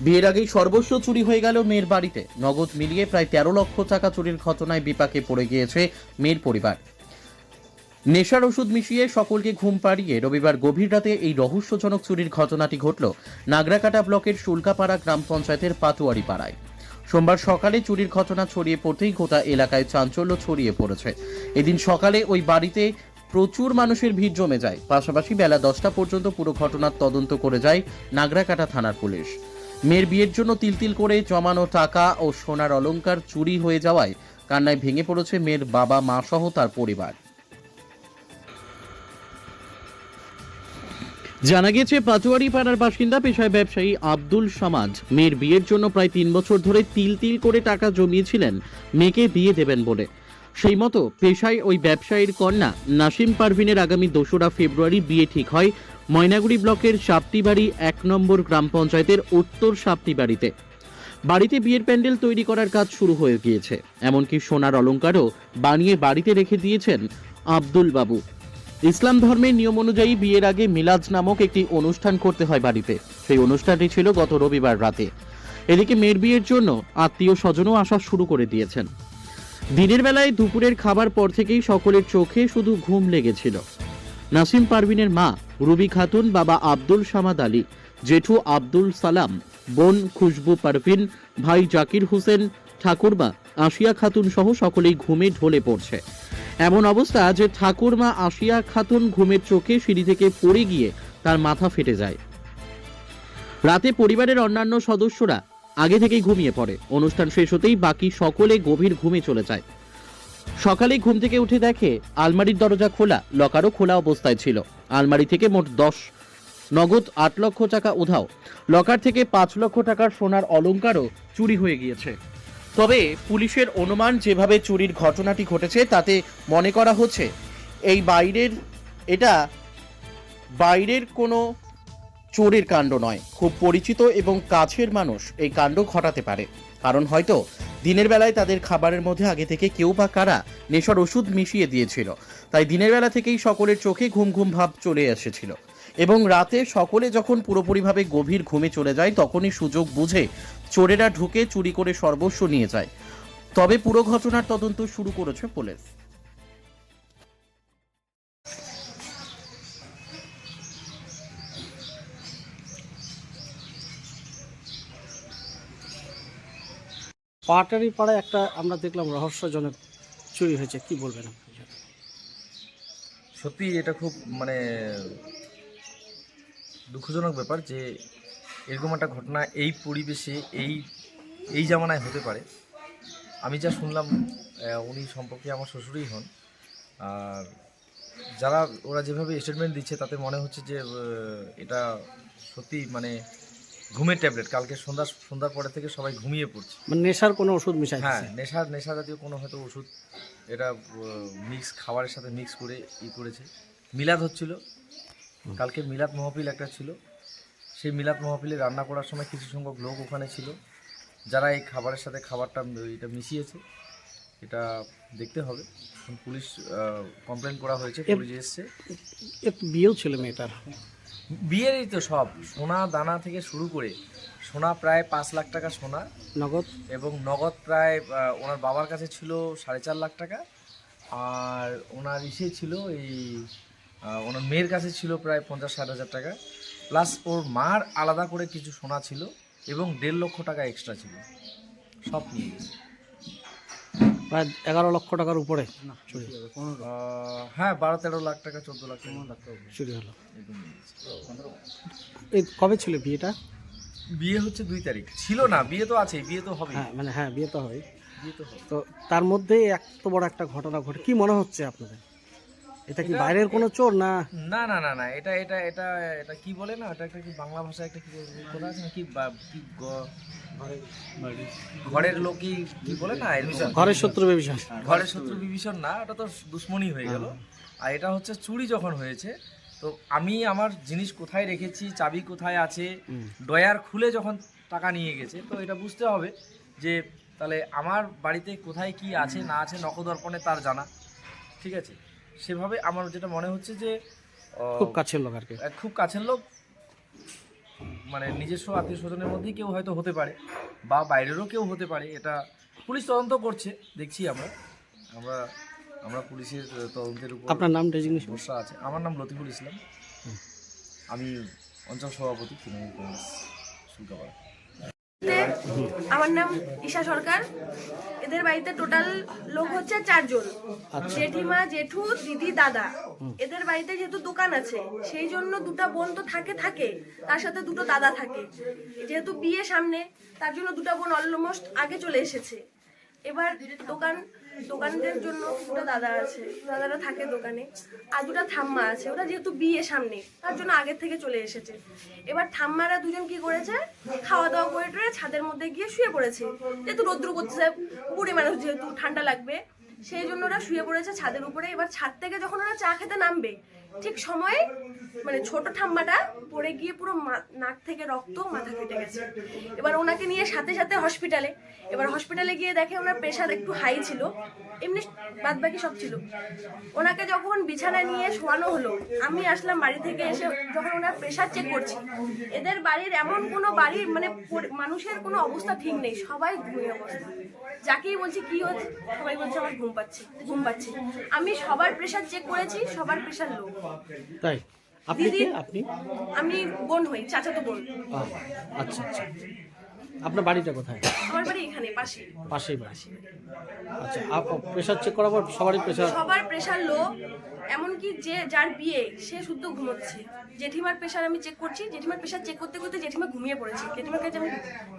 বিয়ের আগেই সর্বস্ব চুরি হয়ে গেল মেয়ের বাড়িতে। নগদ মিলিয়ে প্রায় 13 লক্ষ টাকা চুরির ঘটনায় বিপাকে পড়ে গিয়েছে মেয়ের পরিবার। নেশার ওষুধ মিশিয়ে সকলকে ঘুম পাড়িয়ে রবিবার গভীর রাতে এই রহস্যজনক চুরির ঘটনাটি ঘটল নাগরাকাটা ব্লকের শুল্কাপাড়া গ্রাম পঞ্চায়েতের পাতুয়ারি পাড়ায়। সোমবার সকালে চুরির ঘটনা ছড়িয়ে পড়তেই গোটা এলাকায় চাঞ্চল্য ছড়িয়ে পড়েছে। এদিন সকালে ওই বাড়িতে প্রচুর মানুষের ভিড় জমে যায়। পাশাপাশি বেলা 10টা পর্যন্ত পুরো ঘটনার তদন্ত করে যায় নাগরাকাটা থানার পুলিশ। মেয়ের বিয়ের জন্য তিল করে জমানো টাকা ও সোনার অলংকার চুরি হয়ে যাওয়ায় কান্নায় ভেঙে পড়েছে মেয়ের বাবা মা সহ তার পরিবার। জানা গেছে পাতুয়ারি পাড়ার বাসিন্দা পেশায় ব্যবসায়ী আব্দুল সামাদ মেয়ের বিয়ের জন্য প্রায় 3 বছর ধরে তিল করে টাকা জমিয়েছিলেন মেয়েকে বিয়ে দেবেন বলে। সেই মতো পেশায় ওই ব্যবসায়ীর কন্যা নাসিম পারভিনের আগামী 2রা ফেব্রুয়ারি বিয়ে ঠিক হয় ময়নাগুড়ি ব্লকের সাপ্তিবাড়ি 1 নম্বর গ্রাম পঞ্চায়েতের উত্তর সাপ্তিবাড়িতে। বাড়িতে বিয়ের প্যান্ডেল তৈরি করার কাজ শুরু হয়ে গিয়েছে। এমনকি সোনার অলংকারও বানিয়ে বাড়িতে রেখে দিয়েছেন আব্দুল বাবু। ইসলাম ধর্মের নিয়ম অনুযায়ী বিয়ের আগে মিলাদ নামক একটি অনুষ্ঠান করতে হয় বাড়িতে। সেই অনুষ্ঠানটি ছিল গত রবিবার রাতে। এদিকে মেয়ের বিয়ের জন্য আত্মীয় স্বজনও আসা শুরু করে দিয়েছেন। দিনের বেলায় দুপুরের খাবার পর থেকেই সকলের চোখে শুধু ঘুম লেগেছিল। নাসিম পারভিনের মা রুবি খাতুন, বাবা আব্দুল সামাদ আলী, জেঠু আব্দুল সালাম, বোন খুশবু পারভিন, ভাই জাকির হোসেন, ঠাকুরমা আশিয়া খাতুন সহ সকলেই ঘুমে ঢলে পড়ছে। এমন অবস্থা যে ঠাকুরমা আশিয়া খাতুন ঘুমের চোখে সিঁড়ি থেকে পড়ে গিয়ে তার মাথা ফেটে যায়। রাতে পরিবারের অন্যান্য সদস্যরা আগে থেকেই ঘুমিয়ে পড়ে। অনুষ্ঠান শেষ হতেই বাকি সকলে গভীর ঘুমে চলে যায়। সকালে ঘুম থেকে উঠে দেখে আলমারির দরজা খোলা, লকারও খোলা অবস্থায় ছিল। আলমারি থেকে মোট 10 নগদ 8 লক্ষ টাকা উধাও। লকার থেকে 5 লক্ষ টাকার সোনার অলংকারও চুরি হয়ে গিয়েছে। তবে পুলিশের অনুমান, যেভাবে চুরির ঘটনাটি ঘটেছে তাতে মনে করা হচ্ছে এটা বাইরের কোনো চোরের কাণ্ড নয়। খুব পরিচিত এবং কাছের মানুষ এই কাণ্ড ঘটাতে পারে। কারণ হয়তো দিনের বেলায় তাদের খাবারের মধ্যে আগে থেকে কেউ বা কারা নেশার ওষুধ মিশিয়ে দিয়েছিল। তাই দিনের বেলা থেকেই সকলের চোখে ঘুম ঘুম ভাব চলে এসেছিল এবং রাতে সকলে যখন পুরোপুরিভাবে গভীর ঘুমে চলে যায় তখনই সুযোগ বুঝে চোরেরা ঢুকে চুরি করে সর্বস্ব নিয়ে যায়। তবে পুরো ঘটনার তদন্ত শুরু করেছে পুলিশ। পাটারি পাড়ায় একটা আমরা দেখলাম রহস্যজনক চুরি হয়েছে, কি বলবেন আপনি? সত্যি এটা খুব দুঃখজনক ব্যাপার যে এরকম একটা ঘটনা এই পরিবেশে এই জামানায় হতে পারে। আমি যা শুনলাম উনি সম্পর্কে আমার শ্বশুরই হন। আর ওরা যেভাবে স্টেটমেন্ট দিচ্ছে তাতে মনে হচ্ছে যে এটা সত্যি ঘুমের ট্যাবলেট। কালকে সন্ধ্যার পরে থেকে সবাই ঘুমিয়ে পড়ছে। নেশার কোনো ওষুধ মিশাই? হ্যাঁ, নেশা জাতীয় কোনো হয়তো ওষুধ এটা খাবারের সাথে মিক্স করে করেছে। মিলাদ হচ্ছিল কালকে, মিলাদ মাহফিল একটা ছিল। সেই মিলাদ মাহফিলে রান্না করার সময় কিছু সংখ্যক লোক ওখানে ছিল যারা এই খাবারের সাথে খাবারটা এটা মিশিয়েছে। এটা দেখতে হবে। পুলিশ কমপ্লেন করা হয়েছে, পুলিশ এসছে। বিয়েও ছিল মেয়েটার? বিয়েরই তো সব সোনা দানা থেকে শুরু করে সোনা প্রায় 5 লাখ টাকা সোনা নগদ, এবং নগদ প্রায় ওনার বাবার কাছে ছিল 4.5 লাখ টাকা। আর ওনার ছিল ওনার মেয়ের কাছে ছিল প্রায় 50-60 হাজার টাকা, প্লাস ওর মার আলাদা করে কিছু সোনা ছিল এবং 1.5 লক্ষ টাকা এক্সট্রা ছিল। সব নিয়ে গেছে। প্রায় 11 লক্ষ টাকার উপরে চুরি। হ্যাঁ, 12-13 লাখ টাকা, 14 লাখ টাকা চুরি হলো। এই কবে ছিল বিয়েটা? বিয়ে হচ্ছে 2 তারিখ। ছিল না, বিয়ে তো আছে, বিয়ে তো হবে। হ্যাঁ বিয়ে তো হয়। বিয়ে তো হবে। তো তার মধ্যে এত বড় একটা ঘটনা ঘটে, কি মনে হচ্ছে আপনাদের? এটা কি বাইরের কোনো চোর? না না না না না এটা এটা এটা এটা কি বলে না, এটা একটা কি বাংলা ভাষায় একটা কি কথা আছে না, কি ঘরের লোকই কি বলে না, ঘরের শত্রু বিভীষণ। ঘরের শত্রু বিভীষণ না, ওটা তো দুশ্মনী হয়ে গেল। আর এটা হচ্ছে চুরি যখন হয়েছে, তো আমি আমার জিনিস কোথায় রেখেছি, চাবি কোথায় আছে, ডয়ার খুলে যখন টাকা নিয়ে গেছে, তো এটা বুঝতে হবে যে তাহলে আমার বাড়িতে কোথায় কি আছে না আছে নখদর্পণে তার জানা। ঠিক আছে, সেভাবে আমার যেটা মনে হচ্ছে যে খুব কাছের লোক আর কি, খুব কাছের লোক মানে নিজস্ব আত্মীয় স্বজনের মধ্যেই কেউ হয়তো হতে পারে বা বাইরেরও কেউ হতে পারে, এটা পুলিশ তদন্ত করছে, দেখছি আমরা আমরা আমরা পুলিশের তদন্তের উপর আপনার নাম ডেজিগনেশন? ভরসা আছে। আমার নাম লতিফুল ইসলাম, আমি অঞ্চল সভাপতি তৃণমূল কংগ্রেস শুল্কাপাড়া। আমার নাম ঈশা সরকার। এদের বাড়িতে টোটাল লোক হচ্ছে 4 জন, জেঠিমা, জেঠু, দিদি, দাদা। এদের বাড়িতে যেহেতু দোকান আছে সেই জন্য 2টা বোন তো থাকে, তার সাথে 2টো দাদা থাকে। যেহেতু বিয়ে সামনে, তার জন্য 2টা বোন অলমোস্ট আগে চলে এসেছে। এবার দোকানদের জন্য 2টা দাদা আছে, দাদারা থাকে দোকানে, আর 2টা ঠাম্মা আছে। ওরা যেহেতু বিয়ে সামনে, তার জন্য আগের থেকে চলে এসেছে। এবার ঠাম্মারা 2জন কি করেছে, খাওয়া দাওয়া করে ছাদের মধ্যে গিয়ে শুয়ে পড়েছে। যেহেতু রৌদ্র করছে, বুড়ি মানুষ যেহেতু ঠান্ডা লাগবে, সেই জন্য ওরা শুয়ে পড়েছে ছাদের উপরে। এবার ছাদ থেকে যখন ওরা চা খেতে নামবে, ঠিক সময়ে মানে ছোট ঠাম্মাটা পড়ে গিয়ে পুরো নাক থেকে রক্ত, মাথা ফেটে গেছে। এবার ওনাকে নিয়ে সাথে সাথে হসপিটালে। এবার হসপিটালে গিয়ে দেখে ওনার প্রেশার একটু হাই ছিল, এমনি বাদ বাকি সব ছিল। ওনাকে যখন বিছানায় নিয়ে শোয়ানো হলো, আমি আসলাম বাড়ি থেকে এসে, যখন ওনার প্রেশার চেক করছি, এদের বাড়ির এমন কোনো বাড়ির মানে মানুষের কোনো অবস্থা ঠিক নেই, সবাই ঘুমিয়ে অবস্থা। যাকেই বলছি কি হচ্ছে, সবাই বলছে আমার ঘুম পাচ্ছে। আমি সবার প্রেশার চেক করেছি, সবার প্রেশার লো। তাই আপনি দিদি, কে? আপনি? আমি বোন হই, চাচাতো বোন। আচ্ছা আচ্ছা। আপনার বাড়িটা কোথায়? আমার বাড়ি এখানে পাশেই বাড়ি। আচ্ছা, প্রেশার চেক করার পর সবার প্রেশার লো, এমনকি যার বিয়ে সে শুদ্ধ ঘুমোচ্ছে। জেঠিমার প্রেশার আমি চেক করছি, জেঠিমার প্রেশার চেক করতে করতে জেঠিমা ঘুমিয়ে পড়েছে। জেঠিমার কাছে আমি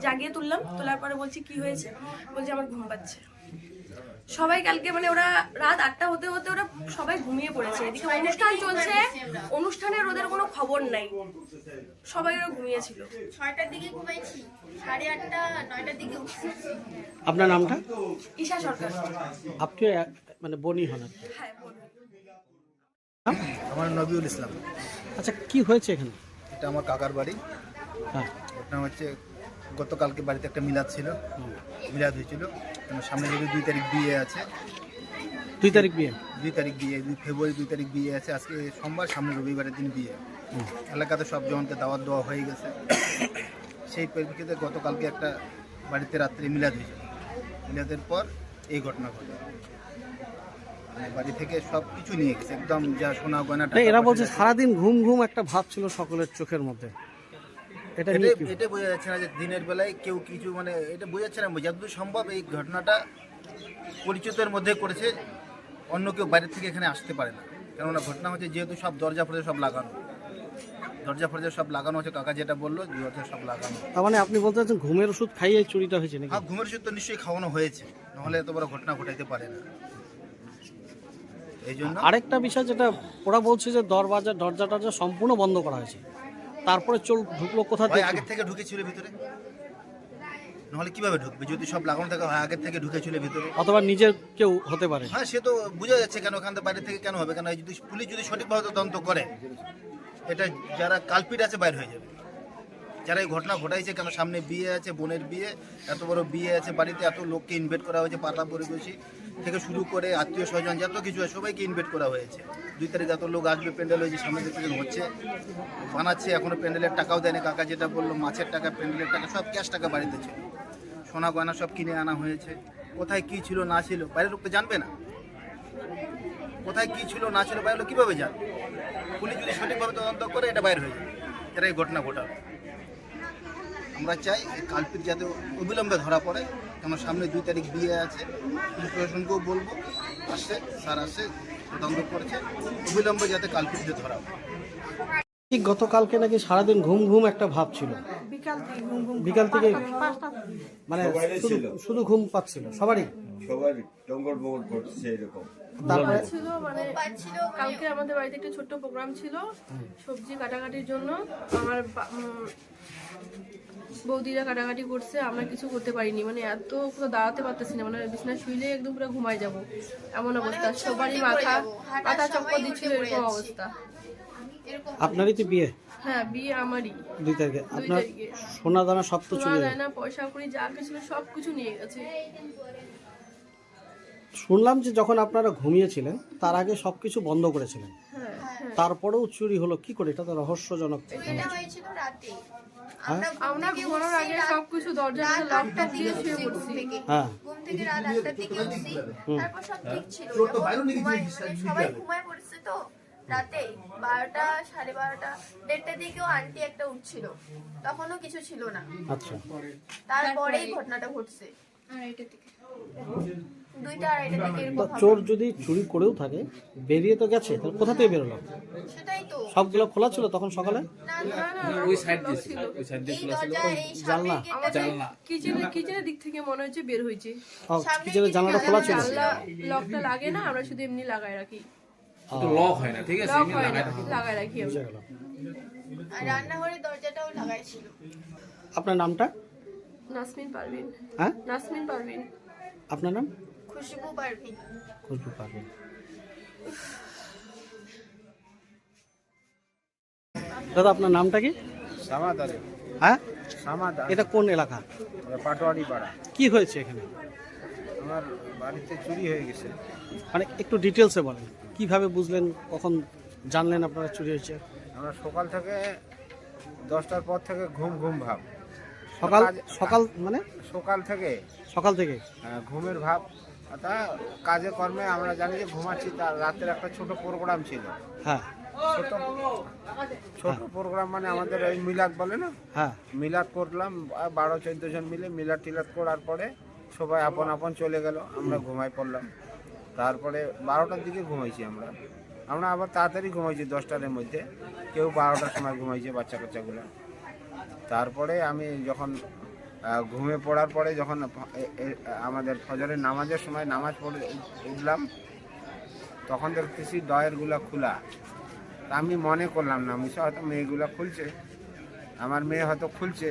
জাগিয়ে তোলার পরে বলছি কি হয়েছে, বলছে আমার ঘুম পাচ্ছে। সবাই কালকে মানে ওরা রাত 8টা হতে হতে ওরা সবাই ঘুমিয়ে পড়েছে। এদিকে অনুষ্ঠান চলছে, অনুষ্ঠানের ওদের কোনো খবর নাই, সবাই ওরা ঘুমিয়েছিল। 6টার দিকে ঘুমাইছি, 8:30 9টার দিকে উঠছি। আপনার নামটা? ঈশা সরকার। আপনি মানে বনি হন আপনি? হ্যাঁ, বোন। আমার নবিউল ইসলাম। আচ্ছা, কি হয়েছে এখানে? এটা আমার কাকার বাড়ি। হ্যাঁ, ঘটনা হচ্ছে গতকালকে বাড়িতে একটা মিলাদ ছিল, মিলাদ হয়েছিল। সামনে যদি 2 তারিখ বিয়ে আছে, 2 তারিখ বিয়ে? 2 তারিখ বিয়ে, 2 ফেব্রুয়ারি 2 তারিখ বিয়ে আছে। আজকে সোমবার, সামনে রবিবারের দিন বিয়ে। এলাকাতে সব জনকে দাওয়াত দেওয়া হয়ে গেছে। সেই পরিপ্রেক্ষিতে গতকালকে একটা বাড়িতে রাত্রে মিলাদ হয়েছিল। মিলাদের পর এই ঘটনা ঘটে। মানে বাড়ি থেকে সব কিছু নিয়ে গেছে, একদম যা সোনা গয়না। এরা বলছে সারাদিন ঘুম ঘুম একটা ভাব ছিল সকলের চোখের মধ্যে। এটা বোঝা যাচ্ছে না যে দিনের বেলায় কেউ কিছু, মানে এটা বোঝা যাচ্ছে না। যতদূর সম্ভব এই ঘটনাটা পরিচিতের মধ্যে করেছে, অন্য কেউ বাইরে থেকে এখানে আসতে পারে না। কেননা ঘটনা হচ্ছে যেহেতু সব দরজা ফরজা সব লাগানো আছে, কাকা যেটা বললো দরজা সব লাগানো। তার মানে আপনি বলতে চাচ্ছেন ঘুমের ওষুধ খাইয়ে চুরিটা হয়েছে নাকি? হ্যাঁ, ঘুমের ওষুধ তো নিশ্চয়ই খাওয়ানো হয়েছে, নাহলে এত বড় ঘটনা ঘটাইতে পারে না। এই জন্য আরেকটা বিষয় যেটা ওরা বলছে যে দরজা সম্পূর্ণ বন্ধ করা হয়েছে, তারপরে ঢুকলো কোথা থেকে? আগে থেকে ঢুকেছিল ভিতরে, নাহলে কিভাবে ঢুকবে? যদি সব লাগানো থাকে হয় আগের থেকে ঢুকেছিল ভিতরে, অথবা নিজের কেউ হতে পারে। হ্যাঁ, সে তো বোঝা যাচ্ছে। কেন ওখান থেকে বাইরে থেকে কেন হবে? কেন যদি পুলিশ যদি সঠিকভাবে তদন্ত করে, এটা যারা কালপিট আছে বাইর হয়ে যাবে। যারা এই ঘটনা ঘটাইছে, কেন সামনে বিয়ে আছে, বোনের বিয়ে, এত বড় বিয়ে আছে বাড়িতে, এত লোককে ইনভাইট করা হয়েছে, পাড়া প্রতিবেশী থেকে শুরু করে আত্মীয় স্বজন যত কিছু আছে সবাইকে ইনভাইট করা হয়েছে। 2 তারিখ এত লোক আসবে, প্যান্ডেল হয়েছে, সামনে থেকে হচ্ছে, বানাচ্ছে, এখনো প্যান্ডেলের টাকাও দেয়নি। কাকা যেটা বললো, মাছের টাকা, প্যান্ডেলের টাকা, সব ক্যাশ টাকা বাড়িতে ছিল, সোনা গয়না সব কিনে আনা হয়েছে। কোথায় কি ছিল না ছিল বাইরের লোক তো জানবে না। কোথায় কি ছিল না ছিল বাইরের লোক কীভাবে জানবে? পুলিশ যদি সঠিকভাবে তদন্ত করে এটা বাইর হয়ে যাবে, এরা এই ঘটনা ঘটাবে। আমরা চাই এই কালপিট যাতে অবিলম্বে ধরা পড়ে, কেন সামনে 2 তারিখ বিয়ে আছে। পুলিশ প্রশাসনকেও বলবো, আসছে, স্যার আসছে, তদন্ত করেছে, অবিলম্বে যাতে কালপিটকে ধরা হয়। গতকালকে নাকি সারাদিন ঘুম ঘুম একটা ভাব ছিল, বিকাল থেকে মানে শুধু ঘুম পাচ্ছিল সবারই। টঙ্গল মঙ্গল করছে এরকম। তারপরে ছিল মানে কালকে আমাদের বাড়িতে একটা ছোট্ট প্রোগ্রাম ছিল সবজি কাটাকাটির জন্য। আমার বৌদিরা কাটাকাটি করছে, আমরা কিছু করতে পারিনি, মানে এত পুরো দাঁড়াতে পারতেছি না, মানে বিছানায় শুইলে একদম পুরো ঘুমাই যাব এমন অবস্থা। সবারই মাথা চক্কর দিচ্ছিল, এরকম অবস্থা। আপনারই তো বিয়ে? হ্যাঁ, বিয়ে আমারই 2 তারিখে। আপনার সোনা দানা সব তো চুরি যায় না, পয়সা করি যা কিছু সব কিছু নিয়ে গেছে। শুনলাম যে যখন আপনারা ঘুমিয়েছিলেন তার আগে সবকিছু বন্ধ করেছিলেন, তারপরেও চুরি হলো কি করে? এটা তো রহস্যজনক। এটা হয়েছিল রাতে। হ্যাঁ? আমরা ঘুমানোর আগে সবকিছু দরজা রাত লকটা 8টার দিয়ে দিকে শুয়ে উঠছি ঘুম পড়ছি। থেকে। হ্যাঁ। ঘুম থেকে রাত 8টার দিকে উঠছি, তারপর সব ঠিক ছিল। চোর তো যখন বাইরেও নাকি ঘুমাই- কিছু মানে দিশা- সবাই দিশা- ঘুমায় পড়েছে তো রাতে 12টা, 12:30, 1:30টার দিকেও আন্টি একটা উঠছিল, তখনও কিছু ছিল না। আচ্ছা, তারপরেই ঘটনাটা ঘটছে 2টা 2:30টার দিকে এরকম তো হবে। চোর যদি চুরি করেও থাকে বেরিয়ে তো গেছে, তাহলে কোথা থেকে বেরোলো? সেটাই তো। সবগুলো খোলা ছিল তখন সকালে? না, না, ওই সাইড দিয়ে ছিল, ওই সাইড দিয়ে এই খোলা ছিল। দরজা, এই সামনের গেটটা কিচেনের দিক থেকে মনে হচ্ছে বের হয়েছে। ও, কিচেনের জানালাটা খোলা ছিল? জানলা লকটা লাগে না, আমরা শুধু এমনি লাগাই রাখি। তো লক হয় না, ঠিক আছে, লক এমনি হয় না, লাগাই থাকে। লাগাই রাখি আমরা। বুঝে গেল। আর রান্নাঘরের দরজাটাও লাগাই ছিল। আপনার নামটা? নাসমিন পারভিন। হ্যাঁ, নাসমিন পারভিন। আপনার নাম? খুশবু পারভিন। খুশবু পারবেন। দাদা আপনার নামটা কি? সামাদারে হ্যাঁ, সামাদা এটা কোন এলাকা? পাটোয়ারি পাড়া। কি হয়েছে এখানে? আমার বাড়িতে চুরি হয়ে গেছে। মানে একটু ডিটেলসে বলেন, কিভাবে বুঝলেন, কখন জানলেন আপনারা চুরি হয়েছে? আমরা সকাল থেকে 10টার পর থেকে ঘুম ঘুম ভাব। সকাল কাজ- সকাল মানে সকাল থেকে সকাল থেকে? ঘুমের ভাব। তা কাজে কর্মে আমরা জানি যে ঘুমাচ্ছি, তার রাতের একটা ছোট প্রোগ্রাম ছিল। হ্যাঁ ছোট প্রোগ্রাম মানে আমাদের ওই মিলাদ বলে না, হ্যাঁ। মিলাদ করলাম 12-14 জন মিলে মিলাদ টিলাদ করার পরে সবাই আপন আপন চলে গেল, আমরা ঘুমাই পড়লাম। তারপরে 12টার দিকে ঘুমাইছি আমরা আমরা আবার তাড়াতাড়ি ঘুমাইছি 10টার মধ্যে, কেউ 12টার সময় ঘুমাইছে বাচ্চা কাচ্চাগুলো। তারপরে আমি যখন ঘুমে পড়ার পরে যখন আমাদের ফজরের নামাজের সময় নামাজ পড়ে উঠলাম, তখন দেখতেছি ডয়ারগুলো খোলা। তা আমি মনে করলাম না, আমি হয়তো মেয়েগুলো খুলছে, আমার মেয়ে হয়তো খুলছে।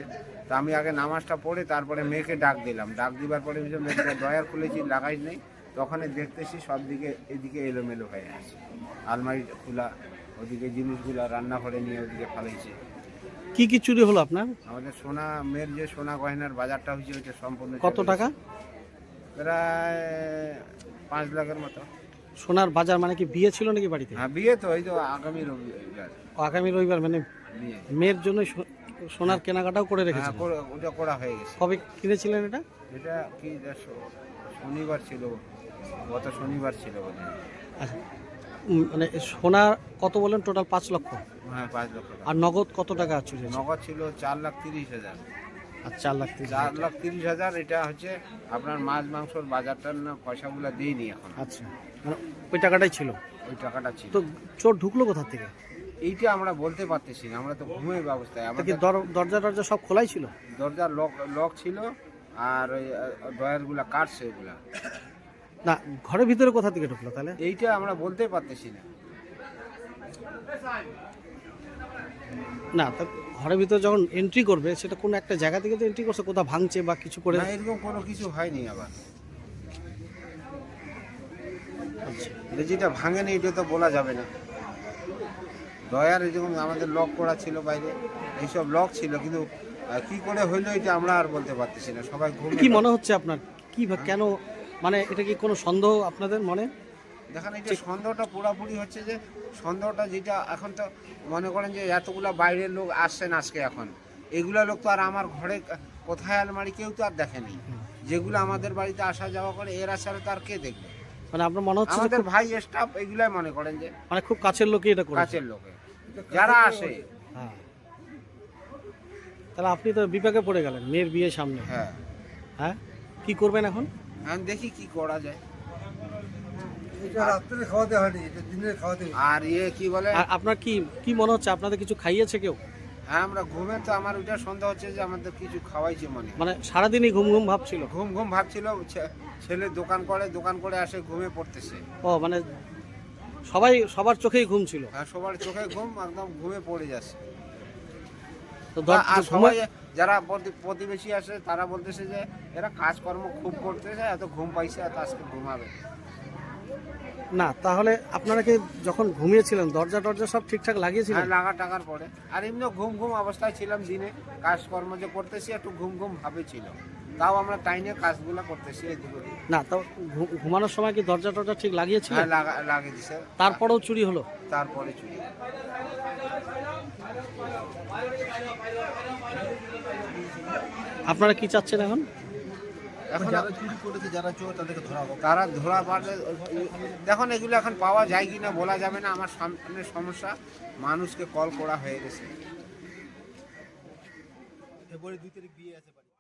তা আমি আগে নামাজটা পড়ে তারপরে মেয়েকে ডাক দিলাম। ডাক দিবার পরে মেয়েটা ডয়ার খুলেছি, লাগাই নেই। তখনই দেখতেছি সব দিকে এদিকে এলোমেলো হয়ে আছে, আলমারি খোলা, ওদিকে জিনিসগুলো রান্নাঘরে নিয়ে ওদিকে ফেলাইছে। কি কি চুরি হলো আপনার? আমাদের সোনা, মেয়ের যে সোনা গয়নার বাজারটা হয়েছে ওইটা সম্পূর্ণ কত চলে টাকা? গেছে। প্রায় 5 লাখের মতো। সোনার বাজার মানে কি বিয়ে ছিল নাকি বাড়িতে? হ্যাঁ, বিয়ে তো এই তো আগামী রবিবার আগামী রবিবার, মানে বিয়ে। মেয়ের জন্য সোনার কেনাকাটাও করে হ্যাঁ, রেখেছেন? ওটা করা হয়ে গেছে। কবে কিনেছিলেন এটা? এটা কি শনিবার ছিল, গত শনিবার ছিল বোধহয়। আচ্ছা, মানে সোনা কত বলেন? টোটাল 5 লক্ষ। হ্যাঁ, 5 লক্ষ টাকা। আর নগদ কত টাকা চুরি হয়েছে? নগদ ছিল 4,30,000। আর 4,30,000। 4,30,000 এটা হচ্ছে আপনার মাছ মাংসর বাজারটার না পয়সাগুলো দিইনি এখন, আচ্ছা, মানে ওই টাকাটাই ছিল। ওই টাকাটা ছিল। তো চোর ঢুকলো কোথা থেকে? এইটা আমরা বলতে পারতেছি না, আমরা তো ঘুমের ব্যবস্থায়। তা কি আমাদের দরজা টরজা সব খোলাই ছিল? দরজার লক ছিল, আর ওই ডয়ারগুলা কাটছে ওগুলা। না, ঘরের ভিতরে কোথা থেকে ঢুকলো তাহলে? এইটা আমরা বলতে পারতেছি না। না, তা ঘরের ভিতরে যখন এন্ট্রি করবে সেটা কোনো একটা জায়গা থেকে তো এন্ট্রি করছে, কোথাও ভাঙছে বা কিছু করে? না, এরকম কোনো কিছু হয়নি। আবার যেটা ভাঙেনি এটা তো বলা যাবে না। ডয়ার এরকম আমাদের লক করা ছিল বাইরে, এইসব লক ছিল, কিন্তু কি করে হইলো এটা আমরা আর বলতে পারতেছি না। সবাই ঘুম। কি মনে হচ্ছে আপনার? কি কেন, মানে এটা কি কোনো সন্দেহ আপনাদের মনে? দেখেন, এটা সন্দেহটা পুরোপুরি হচ্ছে যে সন্দেহটা যেটা এখন তো মনে করেন যে এতগুলা বাইরের লোক আসছেন আজকে, এখন এগুলা লোক তো আর আমার ঘরে কোথায় আলমারি কেউ তো আর দেখেনি। যেগুলো আমাদের বাড়িতে আসা যাওয়া করে এরা ছাড়া তো আর কে দেখবে? মানে আপনার মনে হচ্ছে যে আমাদের ভাই স্টাফ এগুলাই মনে করেন যে মানে খুব কাছের লোকই এটা করেছে? কাছের লোকে যারা আসে। হ্যাঁ, তাহলে আপনি তো বিপাকে পড়ে গেলেন মেয়ের বিয়ের সামনে। হ্যাঁ, হ্যাঁ, কি করবেন এখন? এখন দেখি কি করা যায়। আর কি বলে, আর আপনার কি মনে হচ্ছে, আপনাদের কিছু খাইয়েছে কেউ? হ্যাঁ, আমরা ঘুমে তো আমার ওইটা সন্দেহ হচ্ছে যে আমাদের কিছু খাওয়াইছে মনে। মানে সারাদিনই ঘুম ঘুম ভাবছিল? ঘুম ঘুম ভাবছিল। ছেলে দোকান করে আসে ঘুমে পড়তেছে। ও, মানে সবার চোখেই ঘুম ছিল? আর সবার চোখে ঘুম, একদম ঘুমে পড়ে যাচ্ছে। তো আর সবাই যারা প্রতিবেশী আসে তারা বলতেছে যে এরা কাজকর্ম খুব করতেছে, এত ঘুম পাইছে, এত আজকে ঘুমাবে না। তাহলে আপনারা কি যখন ঘুমিয়েছিলেন দরজা টরজা সব ঠিকঠাক লাগিয়েছিলেন? লাগা টাকার পরে। আর এমনি ঘুম ঘুম অবস্থায় ছিলাম, দিনে কাজকর্ম যে করতেছি একটু ঘুম ঘুম ভাবে ছিল, তাও আমরা টাইমে কাজগুলো করতেছি। এদিক ওদিক না তাও ঘুমানোর সময় কি দরজা টরজা ঠিক লাগিয়েছিল? হ্যাঁ লাগিয়ে দিছে, তারপরেও চুরি হলো? তারপরে চুরি। আপনারা কি চাচ্ছেন এখন? এখন যারা চুরি করেছে, যারা চোর, তাদেরকে ধরা হোক। তারা ধরা পারলে, দেখুন এগুলো এখন পাওয়া যায় কিনা বলা যাবে না। আমার সামনে সমস্যা, মানুষকে কল করা হয়ে গেছে। ফেব্রুয়ারি 2 তারিখ বিয়ে আছে বাড়ি।